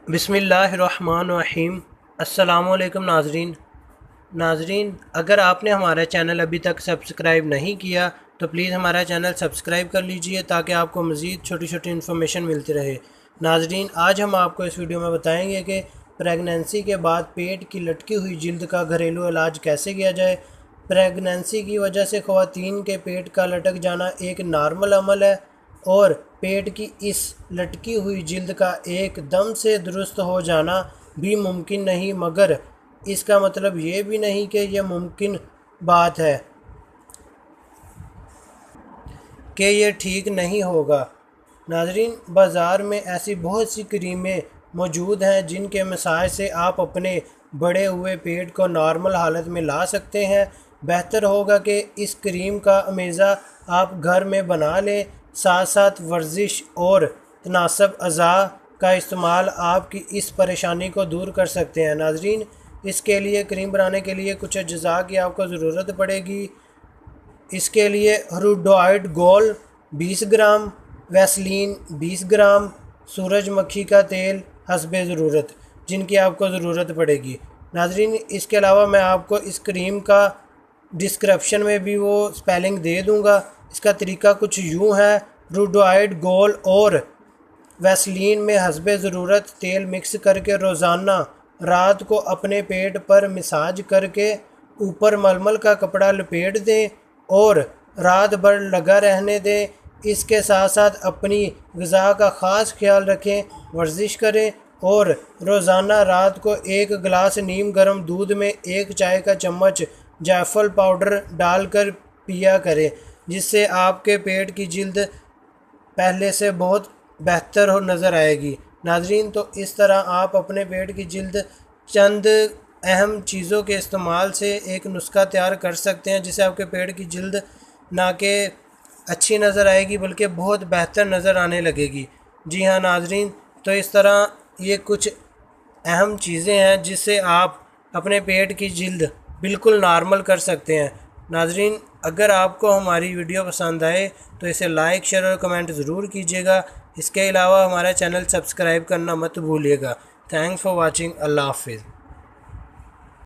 बिस्मिल्लाहिर्रहमानिर्रहीम। अस्सलामुअलैकुम नाजरीन, अगर आपने हमारा चैनल अभी तक सब्सक्राइब नहीं किया तो प्लीज़ हमारा चैनल सब्सक्राइब कर लीजिए ताकि आपको मज़ीद छोटी छोटी इन्फॉर्मेशन मिलती रहे। नाजरीन, आज हम आपको इस वीडियो में बताएंगे कि प्रेगनेंसी के बाद पेट की लटकी हुई जिल्द का घरेलू इलाज कैसे किया जाए। प्रेगनेंसी की वजह से ख़वातीन के पेट का लटक जाना एक नॉर्मल अमल है और पेट की इस लटकी हुई जिल्द का एकदम से दुरुस्त हो जाना भी मुमकिन नहीं, मगर इसका मतलब ये भी नहीं कि यह मुमकिन बात है कि ये ठीक नहीं होगा। नाजरीन, बाज़ार में ऐसी बहुत सी क्रीमें मौजूद हैं जिनके मसाज से आप अपने बढ़े हुए पेट को नॉर्मल हालत में ला सकते हैं। बेहतर होगा कि इस क्रीम का अमेज़ा आप घर में बना लें। साथ साथ वर्जिश और तनासब अज़ा का इस्तेमाल आपकी इस परेशानी को दूर कर सकते हैं। नाजरीन, इसके लिए क्रीम बनाने के लिए कुछ अज्जा की आपको ज़रूरत पड़ेगी। इसके लिए रूडोइड गोल 20 ग्राम, वैसलीन 20 ग्राम, सूरजमुखी का तेल हस्बे ज़रूरत जिनकी आपको ज़रूरत पड़ेगी। नाजरीन, इसके अलावा मैं आपको इस क्रीम का डिस्क्रिप्शन में भी वो स्पेलिंग दे दूँगा। इसका तरीका कुछ यूँ है। रूडोइड गोल और वैसलीन में हस्बे ज़रूरत तेल मिक्स करके रोज़ाना रात को अपने पेट पर मसाज करके ऊपर मलमल का कपड़ा लपेट दें और रात भर लगा रहने दें। इसके साथ साथ अपनी ग़िज़ा का ख़ास ख्याल रखें, वर्जिश करें और रोज़ाना रात को 1 गिलास नीम गर्म दूध में 1 चाय का चम्मच जायफल पाउडर डालकर पिया करें, जिससे आपके पेट की जिल्द पहले से बहुत बेहतर हो नज़र आएगी। नाजरीन, तो इस तरह आप अपने पेट की जिल्द चंद अहम चीज़ों के इस्तेमाल से एक नुस्खा तैयार कर सकते हैं, जिससे आपके पेट की जिल्द ना कि अच्छी नज़र आएगी बल्कि बहुत बेहतर नज़र आने लगेगी। जी हाँ नाजरीन, तो इस तरह ये कुछ अहम चीज़ें हैं जिससे आप अपने पेट की जिल्द बिल्कुल नॉर्मल कर सकते हैं। नाजरीन, अगर आपको हमारी वीडियो पसंद आए तो इसे लाइक, शेयर और कमेंट ज़रूर कीजिएगा। इसके अलावा हमारा चैनल सब्सक्राइब करना मत भूलिएगा। Thanks for watching. अल्लाह हाफिज़।